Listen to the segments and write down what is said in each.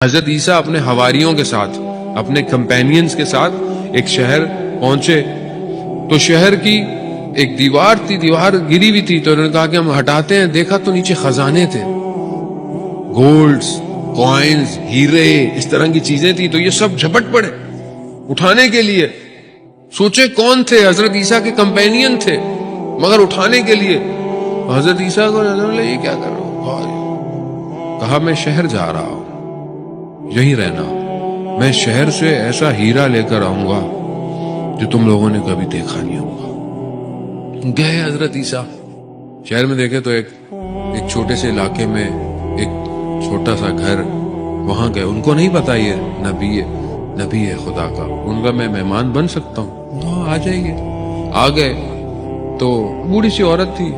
حضرت عیسیٰ اپنے حواریوں کے ساتھ، اپنے کمپینینز کے ساتھ ایک شہر پہنچے تو شہر کی ایک دیوار تھی، دیوار گری ہوئی تھی، تو انہوں نے کہا کہ ہم ہٹاتے ہیں. دیکھا تو نیچے خزانے تھے، گولڈز، کوائنز، ہیرے، اس طرح کی چیزیں تھی. تو یہ سب جھپٹ پڑے اٹھانے کے لیے. سوچے کون تھے؟ حضرت عیسیٰ کے کمپینین تھے، مگر اٹھانے کے لیے. حضرت عیسیٰ کو نظر لے، یہ کیا کر رہا ہو؟ کہا میں شہر جا رہا ہوں، یہیں رہنا. میں شہر سے ایسا ہیرا لے کر آؤں گا جو تم لوگوں نے کبھی دیکھا نہیں ہوگا. گئے حضرت عیسیٰ شہر میں، دیکھے تو ایک چھوٹے سے علاقے میں ایک چھوٹا سا گھر، وہاں گئے. ان کو نہیں پتا یہ نبی ہے خدا کا. ان کا میں مہمان بن سکتا ہوں؟ ہاں آ جائیے. آ گئے تو بوڑھی سی عورت تھی.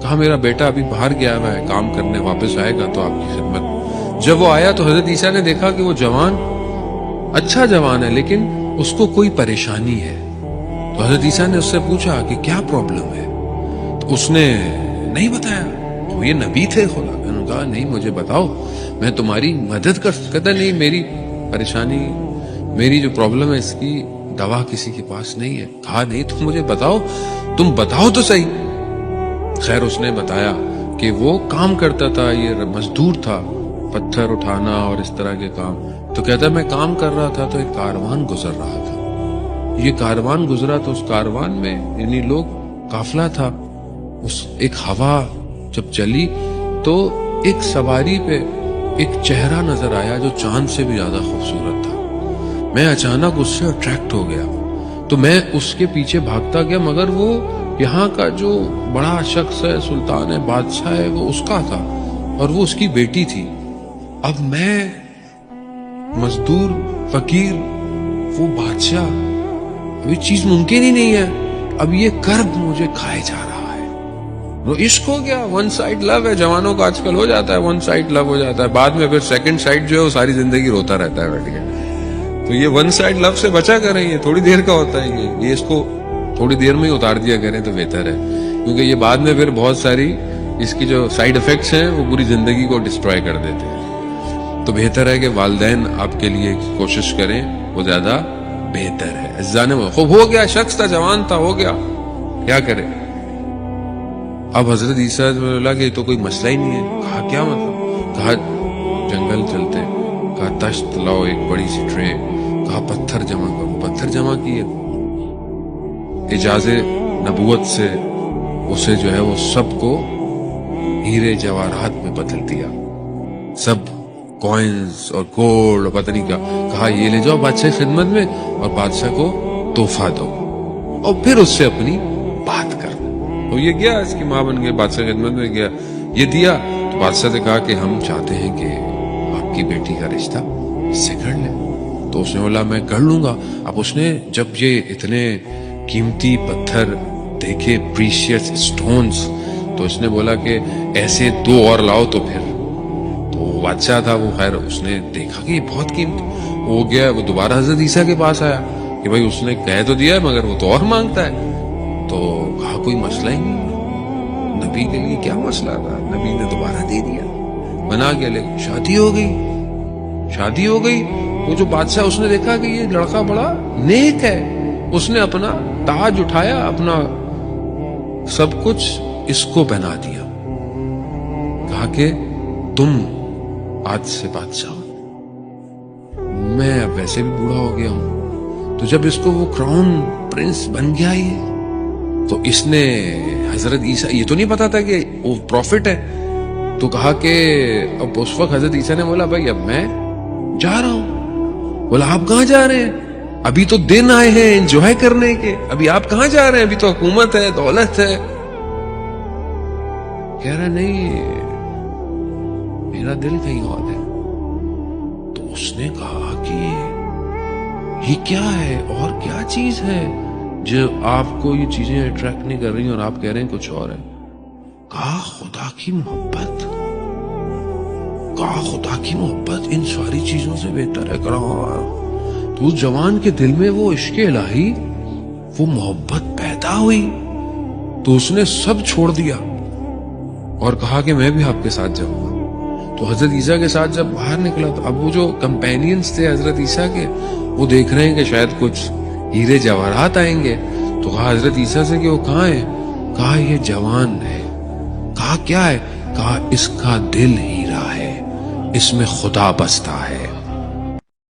کہا میرا بیٹا ابھی باہر گیا ہوا ہے کام کرنے، واپس آئے گا تو آپ کی خدمت. جب وہ آیا تو حضرت عیسیٰ نے دیکھا کہ وہ جوان، اچھا جوان ہے، لیکن اس کو کوئی پریشانی ہے. تو حضرت عیسیٰ نے اس سے پوچھا کہ کیا پرابلم ہے؟ تو اس نے نہیں بتایا. تو یہ نبی تھے خدا. میں نے کہا نہیں، مجھے بتاؤ، میں تمہاری مدد کر سکتا. نہیں، میری پریشانی، میری جو پرابلم ہے اس کی دوا کسی کے پاس نہیں ہے. کہا نہیں، تم مجھے بتاؤ، تم بتاؤ تو صحیح. خیر اس نے بتایا کہ وہ کام کرتا تھا، یہ مزدور تھا، پتھر اٹھانا اور اس طرح کے کام. تو کہتا میں کام کر رہا تھا تو ایک کاروان گزر رہا تھا. یہ کاروان گزرا تو اس کاروان میں یعنی لوگ، قافلہ تھا. اس ایک ہوا جب چلی تو ایک سواری پہ ایک چہرہ نظر آیا جو چاند سے بھی زیادہ خوبصورت تھا. میں اچانک اس سے اٹریکٹ ہو گیا تو میں اس کے پیچھے بھاگتا گیا، مگر وہ یہاں کا جو بڑا شخص ہے، سلطان ہے، بادشاہ ہے، وہ اس کا تھا اور وہ اس کی بیٹی تھی. اب میں مزدور، فقیر، وہ بادشاہ، اب یہ چیز ممکن ہی نہیں ہے. اب یہ کرب مجھے کھائے جا رہا ہے. وہ عشق ہو گیا، ون سائڈ لو ہے. جوانوں کا آج کل ہو جاتا ہے، ون سائڈ لو ہو جاتا ہے، بعد میں پھر سیکنڈ سائڈ جو ہے وہ ساری زندگی روتا رہتا ہے بیٹھ کے. تو یہ ون سائڈ لو سے بچا کریں، یہ تھوڑی دیر کا ہوتا ہے. یہ اس کو تھوڑی دیر میں ہی اتار دیا کریں تو بہتر ہے، کیونکہ یہ بعد میں پھر بہت ساری اس کی جو سائیڈ افیکٹس ہیں وہ پوری زندگی کو ڈسٹروائے کر دیتے ہیں. تو بہتر ہے کہ والدین آپ کے لیے کوشش کریں، وہ زیادہ بہتر ہے. عزیزان خوب ہو گیا، شخص تھا، جوان تھا، ہو گیا، کیا کرے. اب حضرت عیسیٰ نے بولا کہ تو کوئی مسئلہ ہی نہیں ہے. کہا کیا مطلب؟ کہا جنگل چلتے. کہا تشت لاؤ، ایک بڑی سی ٹرے. کہا پتھر جمع کرو. پتھر جمع کیے. اجازت نبوت سے اسے جو ہے وہ سب کو ہیرے جواہرات میں بدل دیا، سب کوائنز اور گولڈ اور پتہ نہیں کیا. کہا یہ لے جاؤ بادشاہ خدمت میں اور بادشاہ کو تحفہ دو اور پھر اس سے اپنی بات کر. تو یہ گیا، اس کی ماں بن گئی، بادشاہ خدمت میں گیا، یہ دیا. تو بادشاہ نے کہا کہ ہم چاہتے ہیں کہ آپ کی بیٹی کا رشتہ اس سے کر لیں. تو اس نے بولا میں کر لوں گا. اب اس نے جب یہ اتنے قیمتی پتھر دیکھے، پریشیس سٹونز، تو اس نے بولا کہ ایسے 2 اور لاؤ. تو پھر تو بادشاہ تھا وہ، خیر اس نے دیکھا کہ یہ بہت قیمتی ہو گیا. وہ دوبارہ حضرت عیسیٰ کے پاس آیا کہ بھائی اس نے کہہ تو دیا ہے مگر وہ تو اور مانگتا ہے. تو کہا کوئی مسئلہ ہی نہیں، نبی کے لیے کیا مسئلہ تھا. نبی نے دوبارہ دے دیا، بنا کے لے. شادی ہو گئی. وہ جو بادشاہ، اس نے دیکھا کہ یہ لڑکا بڑا نیک ہے. اس نے اپنا تاج اٹھایا، اپنا سب کچھ اس کو پہنا دیا. کہا کہ تم آج سے بادشاہ ہو، میں اب ویسے بھی بوڑھا ہو گیا ہوں. تو جب اس کو وہ کراؤن پرنس بن گیا ہی، تو اس نے حضرت عیسیٰ، یہ تو نہیں پتا تھا کہ وہ پروفٹ ہے. تو کہا کہ اب اس وقت حضرت عیسیٰ نے بولا بھائی اب میں جا رہا ہوں. بولا آپ کہاں جا رہے ہیں؟ ابھی تو دن آئے ہیں انجوائے کرنے کے، ابھی آپ کہاں جا رہے ہیں؟ ابھی تو حکومت ہے، دولت ہے. کہہ رہا نہیں، میرا دل کہیں اور ہے. تو اس نے کہا کہ یہ کیا ہے اور کیا چیز ہے جو آپ کو یہ چیزیں اٹریکٹ نہیں کر رہی اور آپ کہہ رہے ہیں کچھ اور ہے. کہا خدا کی محبت. کہا خدا کی محبت ان ساری چیزوں سے بہتر ہے. تو اس جوان کے دل میں وہ عشق الہی، وہ محبت پیدا ہوئی. تو اس نے سب چھوڑ دیا اور کہا کہ میں بھی آپ کے ساتھ جاؤں گا. تو حضرت عیسیٰ کے ساتھ جب باہر نکلا تو اب وہ جو کمپینینز تھے حضرت عیسیٰ کے وہ دیکھ رہے ہیں کہ شاید کچھ ہیرے جواہرات آئیں گے. تو کہا حضرت عیسیٰ سے کہ وہ کہاں ہے؟ کہا یہ جوان ہے. کہا کیا ہے؟ کہا اس کا دل ہیرا ہے, اس میں خدا بستا ہے.